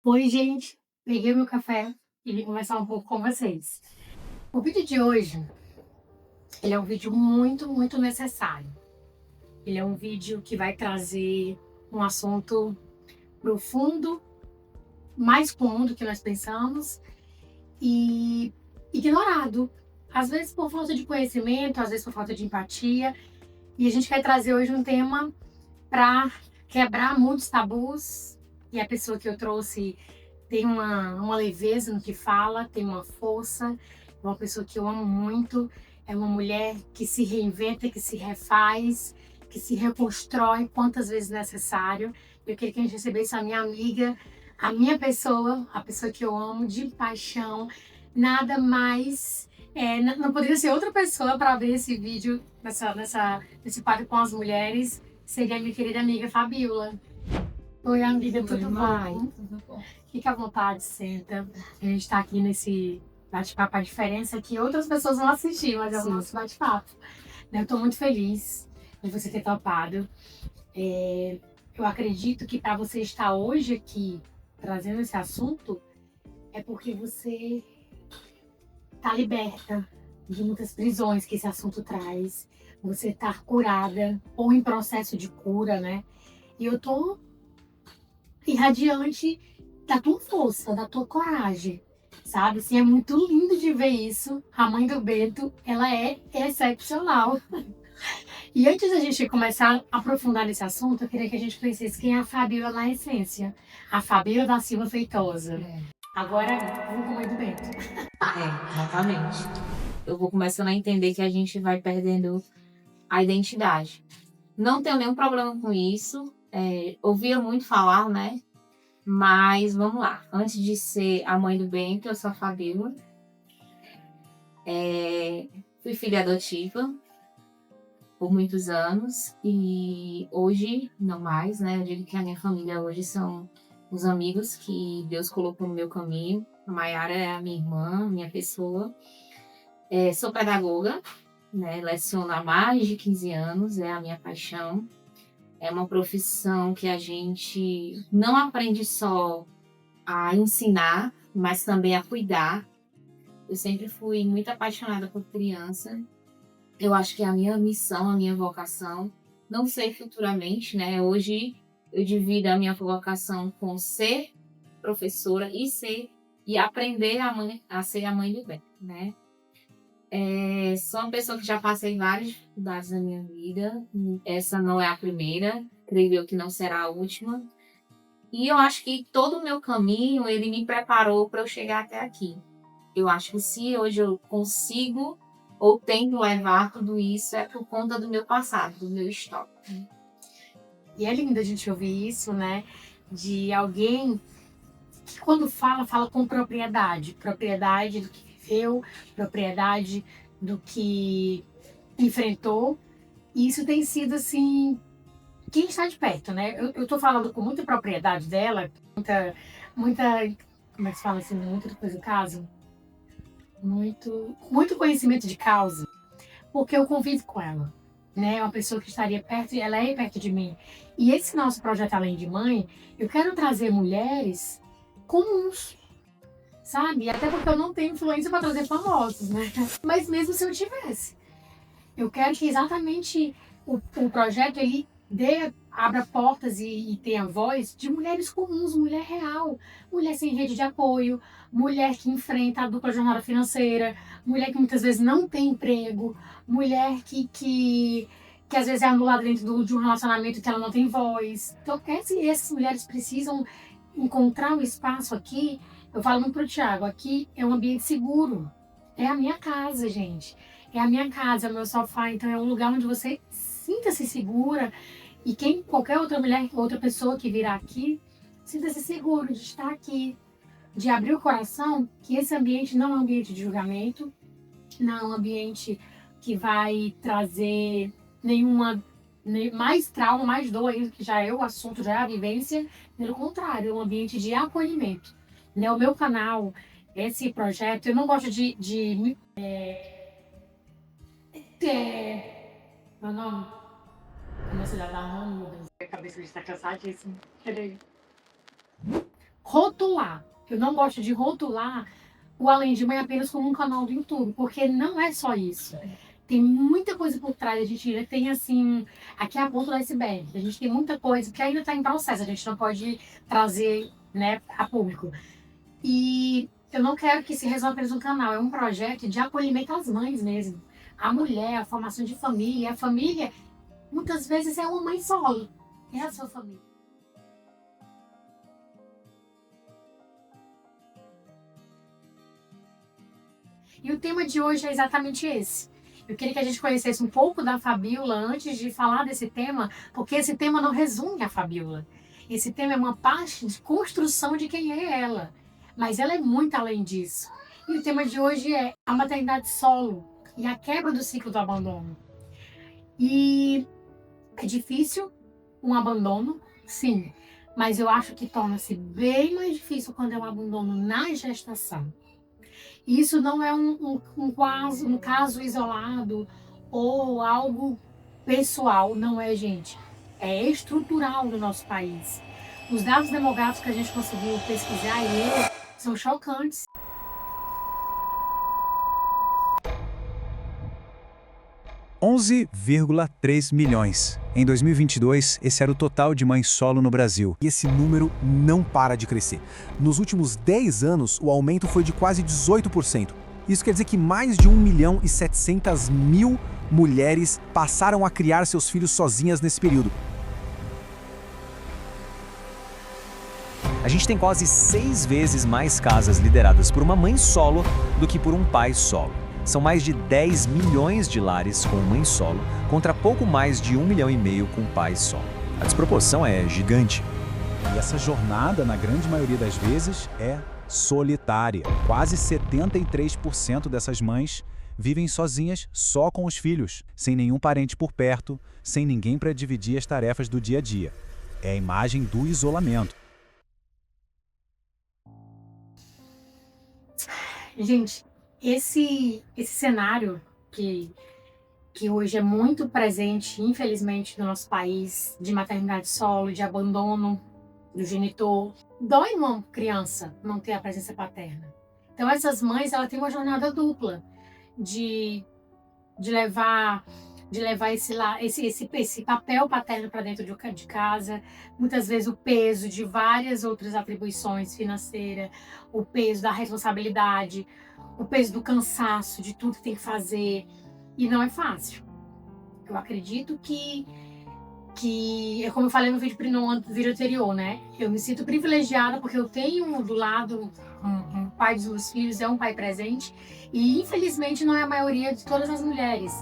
Oi, gente. Peguei meu café e vim conversar um pouco com vocês. O vídeo de hoje, ele é um vídeo muito necessário. Ele é um vídeo que vai trazer um assunto profundo, mais comum do que nós pensamos e ignorado. Às vezes por falta de conhecimento, às vezes por falta de empatia. E a gente quer trazer hoje um tema para quebrar muitos tabus. E a pessoa que eu trouxe tem uma leveza no que fala, tem uma força, é uma pessoa que eu amo muito, é uma mulher que se reinventa, que se refaz, que se reconstrói quantas vezes necessário. Eu queria que a gente recebesse a minha amiga, a minha pessoa, a pessoa que eu amo de paixão, nada mais. Não poderia ser outra pessoa para ver esse vídeo, nesse quadro com as mulheres, seria a minha querida amiga Fabiola. Oi, amiga, tudo bem? Tudo bom. Fica à vontade, senta. A gente está aqui nesse bate-papo. A diferença é que outras pessoas vão assistir, mas é o Sim. nosso bate-papo. Eu estou muito feliz de você ter topado. Eu acredito que para você estar hoje aqui trazendo esse assunto, é porque você está liberta de muitas prisões que esse assunto traz. Você está curada ou em processo de cura, né? E eu tô irradiante da tua força, da tua coragem, sabe? Assim, é muito lindo de ver isso. A mãe do Bento, ela é excepcional. E antes da gente começar a aprofundar nesse assunto, eu queria que a gente conhecesse quem é a Fabiola na essência. A Fabiola da Silva Feitosa. Agora, vamos com a mãe do Bento. Exatamente. Eu vou começando a entender que a gente vai perdendo a identidade. Não tenho nenhum problema com isso. Ouvia muito falar, né? Mas vamos lá. Antes de ser a mãe do Bento, eu sou a Fabíola. Fui filha adotiva por muitos anos e hoje não mais, né? Eu digo que a minha família hoje são os amigos que Deus colocou no meu caminho. A Maiara é a minha irmã, minha pessoa. Sou pedagoga, né? Leciono há mais de 15 anos, é a minha paixão. É uma profissão que a gente não aprende só a ensinar, mas também a cuidar. Eu sempre fui muito apaixonada por criança. Eu acho que é a minha missão, a minha vocação. Não sei futuramente, né? Hoje eu divido a minha vocação com ser professora e aprender a ser a mãe do bem, né? Sou uma pessoa que já passei várias dificuldades na minha vida. Essa não é a primeira, creio eu que não será a última. E eu acho que todo o meu caminho, ele me preparou para eu chegar até aqui. Eu acho que se hoje eu consigo ou tento levar tudo isso, é por conta do meu passado, do meu histórico. E é lindo a gente ouvir isso, né? De alguém que quando fala, fala com propriedade. Propriedade do que viveu, propriedade do que enfrentou. E isso tem sido, assim, quem está de perto, né? Eu tô falando com muita propriedade dela, muita, como é que se fala assim, muito depois do caso? Muito conhecimento de causa, porque eu convivo com ela, né? É uma pessoa que estaria perto, e ela é perto de mim. E esse nosso projeto Além de Mãe, eu quero trazer mulheres comuns, sabe? Até porque eu não tenho influência para trazer famosos, né? Mas mesmo se eu tivesse, eu quero que exatamente o projeto ele abra portas e tenha voz de mulheres comuns, mulher real, mulher sem rede de apoio, mulher que enfrenta a dupla jornada financeira, mulher que muitas vezes não tem emprego, mulher que às vezes é anulada dentro de um relacionamento que ela não tem voz. Então, essas mulheres precisam encontrar um espaço aqui. Eu falo muito pro Thiago, aqui é um ambiente seguro. É a minha casa, gente. É a minha casa, é o meu sofá, então é um lugar onde você sinta-se segura e qualquer outra mulher, outra pessoa que virá aqui, sinta-se seguro de estar aqui, de abrir o coração, que esse ambiente não é um ambiente de julgamento, não é um ambiente que vai trazer mais trauma, mais dor ainda, que já é o assunto, já é a vivência. Pelo contrário, é um ambiente de acolhimento. Né? O meu canal, esse projeto, eu não gosto meu nome? Começa a dar nome, meu Deus. A cabeça está cansadíssima. Peraí. rotular. Eu não gosto de rotular o Além de Mãe apenas como um canal do YouTube, porque não é só isso. Tem muita coisa por trás, a gente ainda tem assim, aqui é a ponta do iceberg, a gente tem muita coisa que ainda está em processo, a gente não pode trazer, né, a público. E eu não quero que se resolva apenas um canal, é um projeto de acolhimento às mães mesmo. A mulher, a formação de família, a família, muitas vezes é uma mãe solo, é a sua família. E o tema de hoje é exatamente esse. Eu queria que a gente conhecesse um pouco da Fabiola antes de falar desse tema, porque esse tema não resume a Fabiola. Esse tema é uma parte de construção de quem é ela. Mas ela é muito além disso. E o tema de hoje é a maternidade solo e a quebra do ciclo do abandono. E é difícil um abandono, sim, mas eu acho que torna-se bem mais difícil quando é um abandono na gestação. Isso não é um caso isolado ou algo pessoal, não é, gente. É estrutural no nosso país. Os dados demográficos que a gente conseguiu pesquisar e ler são chocantes. 11,3 milhões. Em 2022, esse era o total de mães solo no Brasil. E esse número não para de crescer. Nos últimos 10 anos, o aumento foi de quase 18%. Isso quer dizer que mais de 1.700.000 mulheres passaram a criar seus filhos sozinhas nesse período. A gente tem quase 6 vezes mais casas lideradas por uma mãe solo do que por um pai solo. São mais de 10 milhões de lares com mãe solo, contra pouco mais de 1,5 milhão com pai solo. A desproporção é gigante. E essa jornada, na grande maioria das vezes, é solitária. Quase 73% dessas mães vivem sozinhas só com os filhos, sem nenhum parente por perto, sem ninguém para dividir as tarefas do dia a dia. É a imagem do isolamento. Gente, esse cenário que hoje é muito presente, infelizmente, no nosso país, de maternidade solo, de abandono do genitor, dói numa criança não ter a presença paterna. Então, essas mães, ela têm uma jornada dupla de levar esse papel paterno para dentro de casa, muitas vezes o peso de várias outras atribuições financeiras, o peso da responsabilidade, o peso do cansaço, de tudo que tem que fazer, e não é fácil. Eu acredito que como eu falei no vídeo anterior, né? Eu me sinto privilegiada porque eu tenho do lado um pai dos meus filhos, é um pai presente, e infelizmente não é a maioria de todas as mulheres.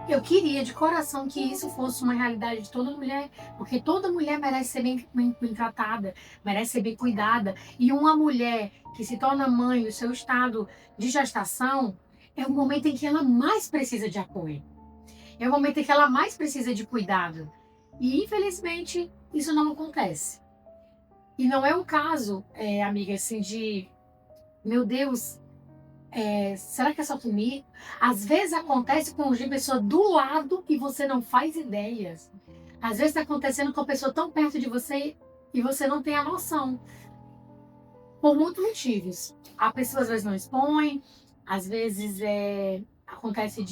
Eu queria de coração que isso fosse uma realidade de toda mulher, porque toda mulher merece ser bem tratada, merece ser bem cuidada, e uma mulher que se torna mãe, o seu estado de gestação, é o momento em que ela mais precisa de apoio. É o momento em que ela mais precisa de cuidado. E, infelizmente, isso não acontece. E não é um caso, amiga, assim, de... Meu Deus, será que é só comigo? Às vezes acontece com uma pessoa do lado e você não faz ideias. Às vezes está acontecendo com uma pessoa tão perto de você e você não tem a noção. Por muitos motivos. A pessoa às vezes não expõe, às vezes acontece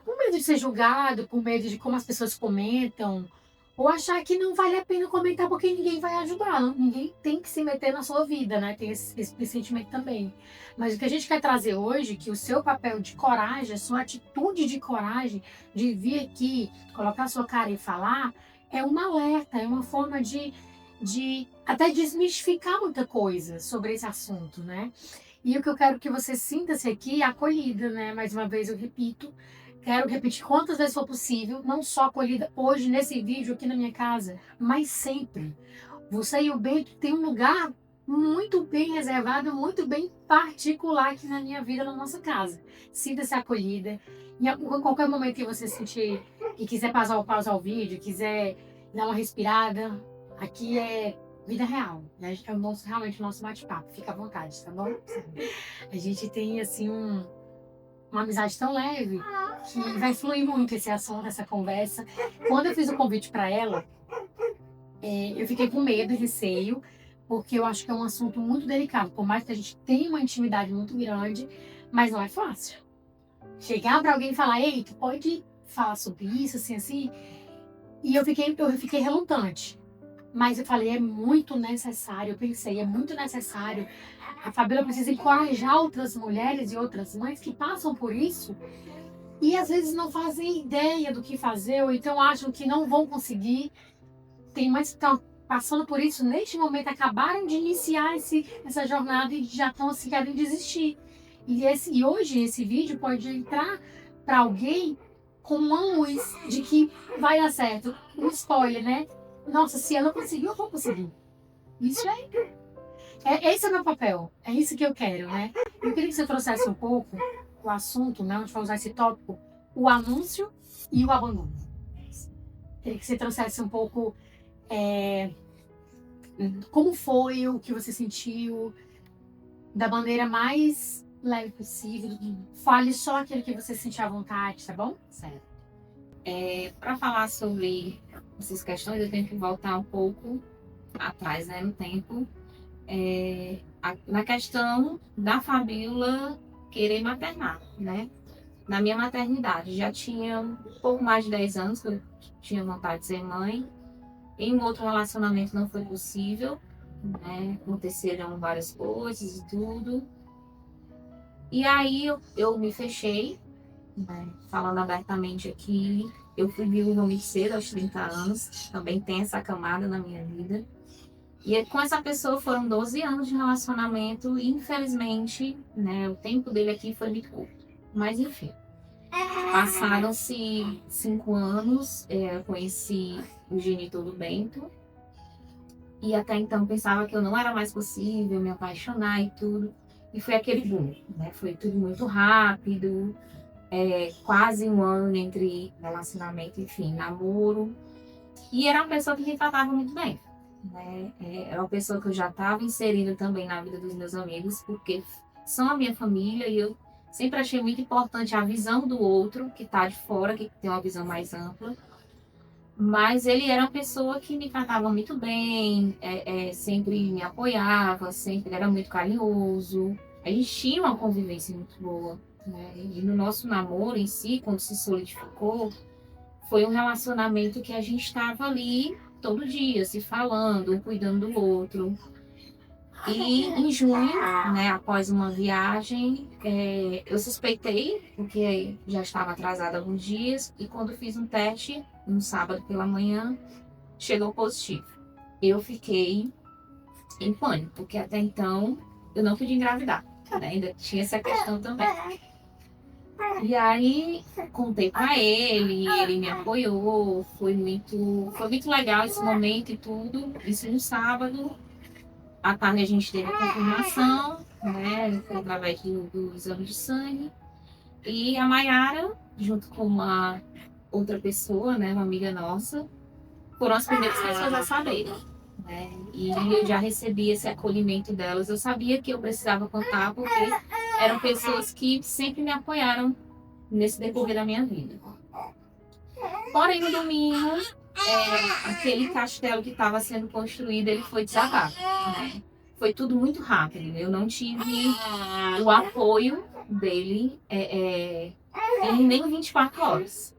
por medo de ser julgado, por medo de como as pessoas comentam, ou achar que não vale a pena comentar porque ninguém vai ajudar, ninguém tem que se meter na sua vida, né? Tem esse sentimento também. Mas o que a gente quer trazer hoje, que o seu papel de coragem, a sua atitude de coragem, de vir aqui, colocar a sua cara e falar, é um alerta, é uma forma de até desmistificar muita coisa sobre esse assunto, né? E o que eu quero que você sinta-se aqui é acolhida, né? Mais uma vez eu repito, quero repetir quantas vezes for possível, não só acolhida hoje nesse vídeo aqui na minha casa, mas sempre. Você e o Bento têm um lugar muito bem reservado, muito bem particular aqui na minha vida, na nossa casa. Sinta-se acolhida. Em qualquer momento que você sentir e quiser pausar o vídeo, quiser dar uma respirada, aqui é vida real, né? É realmente o nosso bate-papo. Fica à vontade, tá bom? A gente tem, assim, uma amizade tão leve que vai fluir muito esse assunto, essa conversa. Quando eu fiz o convite para ela, Eu fiquei com medo e receio, porque eu acho que é um assunto muito delicado. Por mais que a gente tenha uma intimidade muito grande, mas não é fácil. Chegar para alguém e falar, ei, tu pode falar sobre isso, assim, assim. E eu fiquei relutante. Mas eu falei, é muito necessário. Eu pensei, é muito necessário. A Fabíola precisa encorajar outras mulheres e outras mães que passam por isso e às vezes não fazem ideia do que fazer, ou então acham que não vão conseguir. Tem mães que estão passando por isso neste momento, acabaram de iniciar essa jornada e já estão assim, querendo desistir. E hoje esse vídeo pode entrar para alguém com uma luz de que vai dar certo. Um spoiler, né? Nossa, se ela conseguiu, eu vou conseguir. Isso esse é o meu papel. É isso que eu quero, né? Eu queria que você trouxesse um pouco o assunto, né? Onde vai usar esse tópico, o anúncio e o abandono. Queria que você trouxesse um pouco como foi, o que você sentiu, da maneira mais leve possível. Fale só aquilo que você sentir à vontade, tá bom? Certo. Para falar sobre essas questões, eu tenho que voltar um pouco atrás, né, no tempo. Na questão da Fabíola querer maternar, né? Na minha maternidade, já tinha um pouco mais de 10 anos que eu tinha vontade de ser mãe. Em um outro relacionamento não foi possível, né? Aconteceram várias coisas e tudo. E aí eu me fechei, né? Falando abertamente aqui, eu fui viúva muito cedo, aos 30 anos, também tem essa camada na minha vida. E com essa pessoa foram 12 anos de relacionamento e infelizmente, né, o tempo dele aqui foi muito curto. Mas enfim, passaram-se 5 anos, eu conheci o genitor do Bento. E até então pensava que eu não era mais possível me apaixonar e tudo. E foi aquele boom, né? Foi tudo muito rápido, quase um ano entre relacionamento, enfim, namoro. E era uma pessoa que me tratava muito bem, né? Era uma pessoa que eu já estava inserindo também na vida dos meus amigos, porque são a minha família e eu sempre achei muito importante a visão do outro, que está de fora, que tem uma visão mais ampla. Mas ele era uma pessoa que me tratava muito bem, sempre me apoiava, sempre era muito carinhoso. A gente tinha uma convivência muito boa, né? E no nosso namoro em si, quando se solidificou, foi um relacionamento que a gente estava ali todo dia, se falando, um cuidando do outro. E em junho, né, após uma viagem, eu suspeitei, porque já estava atrasada alguns dias, e quando fiz um teste, no sábado pela manhã, chegou positivo. Eu fiquei em pânico, porque até então eu não podia engravidar, né? Ainda tinha essa questão também. E aí, contei pra ele me apoiou, foi muito legal esse momento e tudo. Isso no sábado. À tarde a gente teve a confirmação, né, através do exame de sangue. E a Maiara, junto com uma outra pessoa, né, uma amiga nossa, foram as primeiras pessoas a saberem, né? E eu já recebi esse acolhimento delas. Eu sabia que eu precisava contar, porque eram pessoas que sempre me apoiaram nesse decorrer da minha vida. Porém, no domingo, aquele castelo que estava sendo construído, ele foi desabado, né? Foi tudo muito rápido. Eu não tive o apoio dele em nem 24 horas.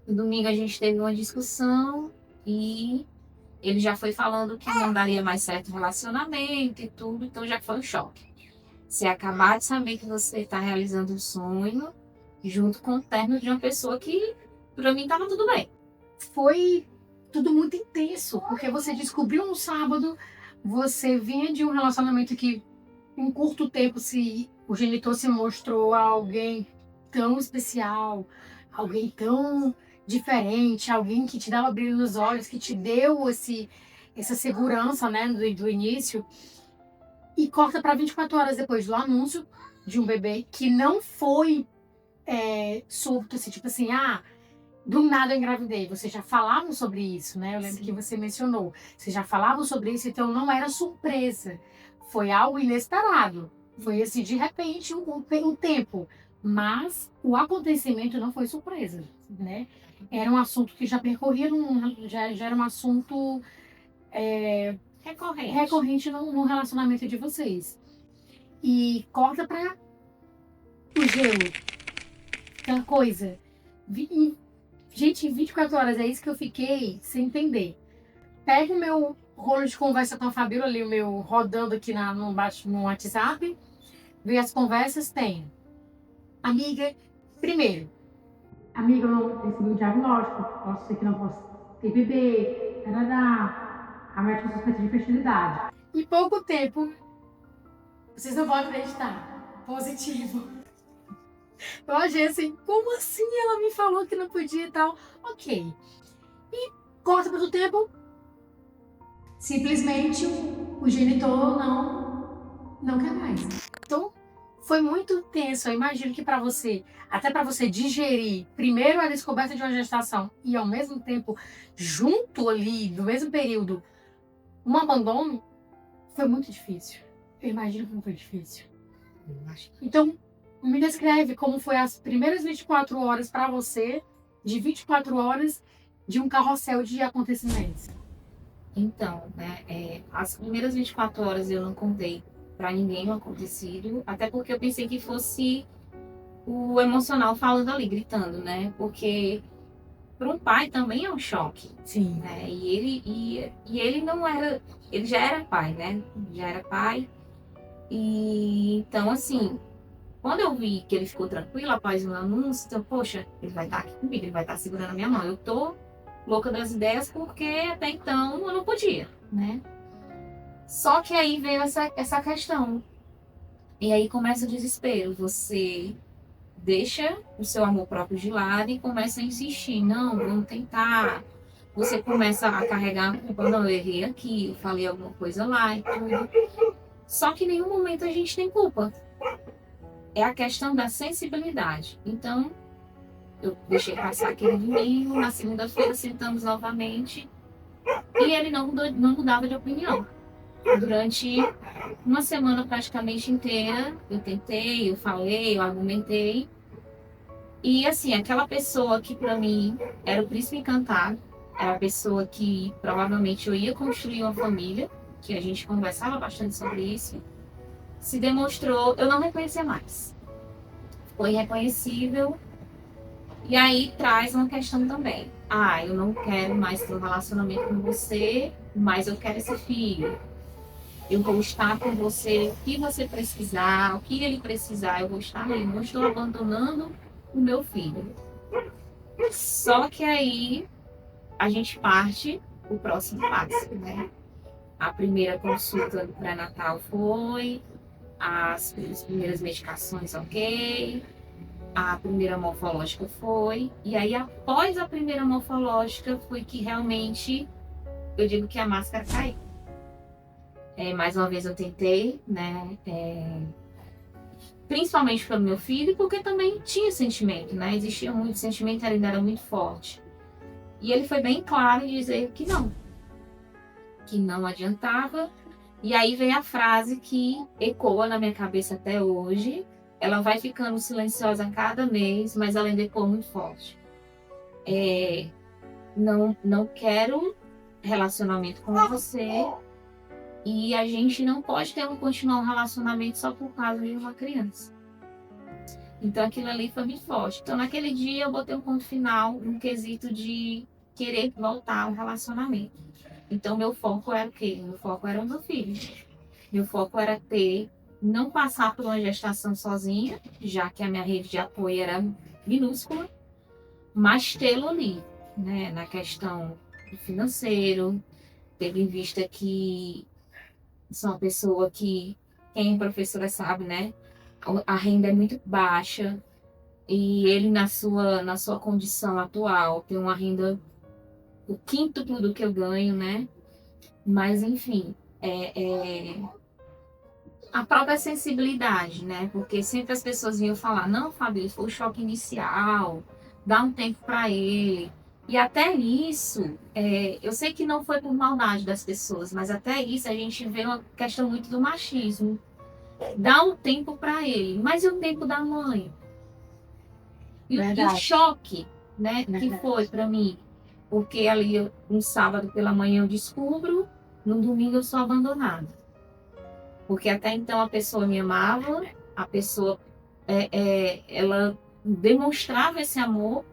No domingo a gente teve uma discussão e ele já foi falando que não daria mais certo o relacionamento e tudo, então já foi um choque. Você acabar de saber que você está realizando um sonho junto com o término de uma pessoa que, para mim, estava tudo bem. Foi tudo muito intenso, porque você descobriu no sábado, você vinha de um relacionamento que, em curto tempo, o genitor se mostrou alguém tão especial, alguém tão diferente, alguém que te dava brilho nos olhos, que te deu essa segurança, né, do início, e corta para 24 horas depois do anúncio de um bebê que não foi súbito, assim, tipo assim, do nada eu engravidei. Vocês já falavam sobre isso, né? Eu lembro Sim. que você mencionou. Vocês já falavam sobre isso, então não era surpresa. Foi algo inesperado. Foi assim, de repente, um tempo. Mas o acontecimento não foi surpresa, né? Era um assunto que já percorria, já era um assunto Recorrente. no relacionamento de vocês. E corta pra o gelo. Aquela coisa. Gente, 24 horas, é isso que eu fiquei sem entender. Pega o meu rolo de conversa com a Fabíola ali, o meu rodando aqui no WhatsApp. Vê as conversas, tem. Amiga, primeiro. Amiga, eu não recebi o diagnóstico. Posso ser que não posso ter bebê. Tarará. A médica suspeita de fertilidade. E pouco tempo, vocês não vão acreditar. Positivo. Eu achei assim, como assim ela me falou que não podia e tal? Ok. E corta para o tempo. Simplesmente o genitor não quer mais. Então, foi muito tenso. Eu imagino que para você, até para você digerir primeiro a descoberta de uma gestação e ao mesmo tempo, junto ali, no mesmo período, um abandono, foi muito difícil. Eu imagino que não foi difícil. Então, me descreve como foi as primeiras 24 horas para você, de 24 horas de um carrossel de acontecimentos. Então, as primeiras 24 horas eu não contei para ninguém o acontecido, até porque eu pensei que fosse o emocional falando ali, gritando, né? Porque para um pai também é um choque. Sim. Né? E ele não era, ele já era pai, né? Já era pai. E então, assim, quando eu vi que ele ficou tranquilo após o anúncio, então, poxa, ele vai estar aqui comigo, ele vai estar segurando a minha mão. Eu tô louca das ideias porque até então eu não podia, né? Só que aí veio essa questão. E aí começa o desespero. Você deixa o seu amor próprio de lado e começa a insistir. Não, vamos tentar. Você começa a carregar a culpa. Não, eu errei aqui, eu falei alguma coisa lá e tudo. Só que em nenhum momento a gente tem culpa. É a questão da sensibilidade. Então, eu deixei passar aquele domingo, na segunda-feira sentamos novamente e ele não mudava de opinião. Durante uma semana praticamente inteira, eu tentei, eu falei, eu argumentei. E assim, aquela pessoa que para mim era o príncipe encantado, era a pessoa que provavelmente eu ia construir uma família, que a gente conversava bastante sobre isso, se demonstrou, eu não reconhecia mais. Foi irreconhecível. E aí traz uma questão também. Eu não quero mais ter um relacionamento com você, mas eu quero esse filho. Eu vou estar com você, o que você precisar, o que ele precisar, eu vou estar ali. Não estou abandonando o meu filho. Só que aí a gente parte o próximo passo, né? A primeira consulta do pré-natal foi, as primeiras medicações ok, a primeira morfológica foi, e aí após a primeira morfológica foi que realmente eu digo que a máscara caiu. Mais uma vez eu tentei, né? Principalmente pelo meu filho, porque também tinha sentimento, né? Existia muito sentimento, ainda era muito forte. E ele foi bem claro em dizer que não adiantava. E aí vem a frase que ecoa na minha cabeça até hoje. Ela vai ficando silenciosa a cada mês, mas ela ainda ecoa muito forte. Não quero relacionamento com você. E a gente não pode continuar um relacionamento só por causa de uma criança. Então aquilo ali foi muito forte. Então naquele dia eu botei um ponto final no quesito de querer voltar ao relacionamento. Então meu foco era o quê? Meu foco era o meu filho. Meu foco era não passar por uma gestação sozinha, já que a minha rede de apoio era minúscula, mas tê-lo ali, né? Na questão do financeiro, tendo em vista que sou uma pessoa que, quem é professora sabe, né? A renda é muito baixa e ele na sua condição atual tem uma renda o quíntuplo do que eu ganho, né? Mas enfim, a própria sensibilidade, né? Porque sempre as pessoas vinham falar, não, Fabio, foi o choque inicial, dá um tempo para ele. E até isso, eu sei que não foi por maldade das pessoas, mas até isso a gente vê uma questão muito do machismo. Dá um tempo para ele, mas e o tempo da mãe? E o choque, né, que foi para mim? Porque ali, um sábado pela manhã eu descubro, no domingo eu sou abandonada. Porque até então a pessoa me amava, a pessoa ela demonstrava esse amor,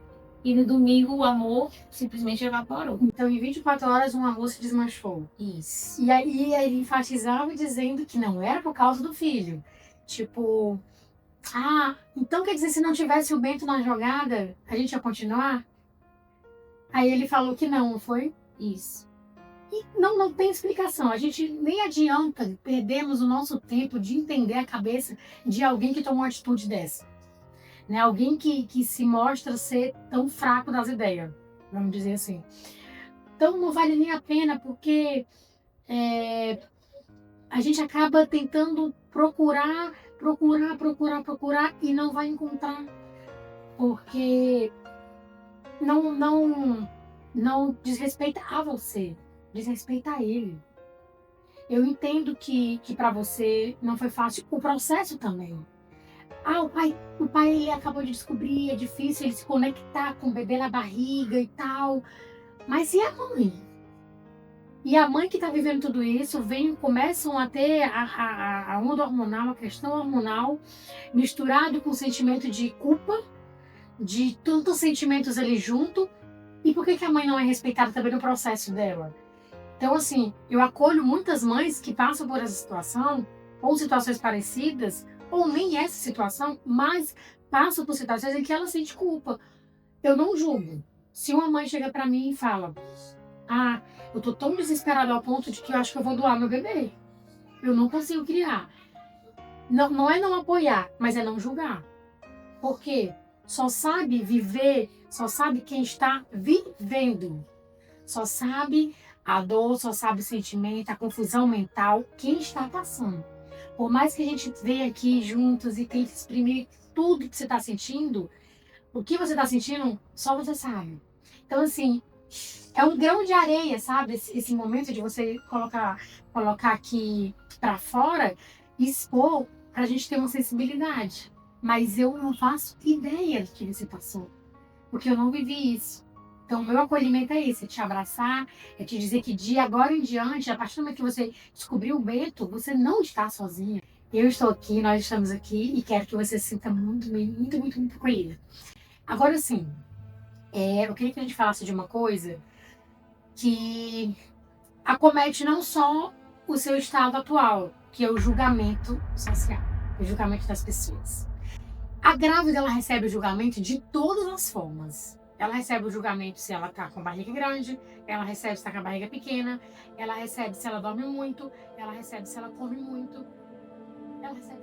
e no domingo o amor simplesmente evaporou. Então, em 24 horas, um amor se desmanchou. Isso. E aí ele enfatizava dizendo que não era por causa do filho. Tipo, então quer dizer, se não tivesse o Bento na jogada, a gente ia continuar? Aí ele falou que não foi? Isso. E não tem explicação. A gente nem adianta perdermos o nosso tempo de entender a cabeça de alguém que tomou uma atitude dessa. Né? Alguém que se mostra ser tão fraco das ideias, vamos dizer assim. Então não vale nem a pena, porque a gente acaba tentando procurar e não vai encontrar. Porque não desrespeita a você, desrespeita a ele. Eu entendo que para você não foi fácil o processo também. O pai ele acabou de descobrir, é difícil ele se conectar com o bebê na barriga e tal. Mas e a mãe? E a mãe que está vivendo tudo isso, começam a ter a onda hormonal, a questão hormonal, misturado com o sentimento de culpa, de tantos sentimentos ali junto. E por que a mãe não é respeitada também no processo dela? Então, assim, eu acolho muitas mães que passam por essa situação, ou situações parecidas, ou nem essa situação, mas passam por situações em que ela sente culpa. Eu não julgo. Se uma mãe chega pra mim e fala, eu tô tão desesperada ao ponto de que eu acho que eu vou doar meu bebê. Eu não consigo criar. Não é não apoiar, mas é não julgar. Por quê? Só sabe viver, só sabe quem está vivendo. Só sabe a dor, só sabe o sentimento, a confusão mental, quem está passando. Por mais que a gente venha aqui juntos e tente exprimir tudo que você está sentindo, o que você está sentindo, só você sabe. Então, assim, é um grão de areia, sabe? Esse momento de você colocar aqui para fora e expor para a gente ter uma sensibilidade. Mas eu não faço ideia do que você passou, porque eu não vivi isso. Então, o meu acolhimento é esse, é te abraçar, é te dizer que de agora em diante, a partir do momento que você descobriu o Bento, você não está sozinha. Eu estou aqui, nós estamos aqui e quero que você se sinta muito, muito, muito, muito acolhida. Agora, sim, eu queria que a gente falasse de uma coisa que acomete não só o seu estado atual, que é o julgamento social, o julgamento das pessoas. A grávida, ela recebe o julgamento de todas as formas. Ela recebe o julgamento se ela está com a barriga grande, ela recebe se está com a barriga pequena, ela recebe se ela dorme muito, ela recebe se ela come muito, ela recebe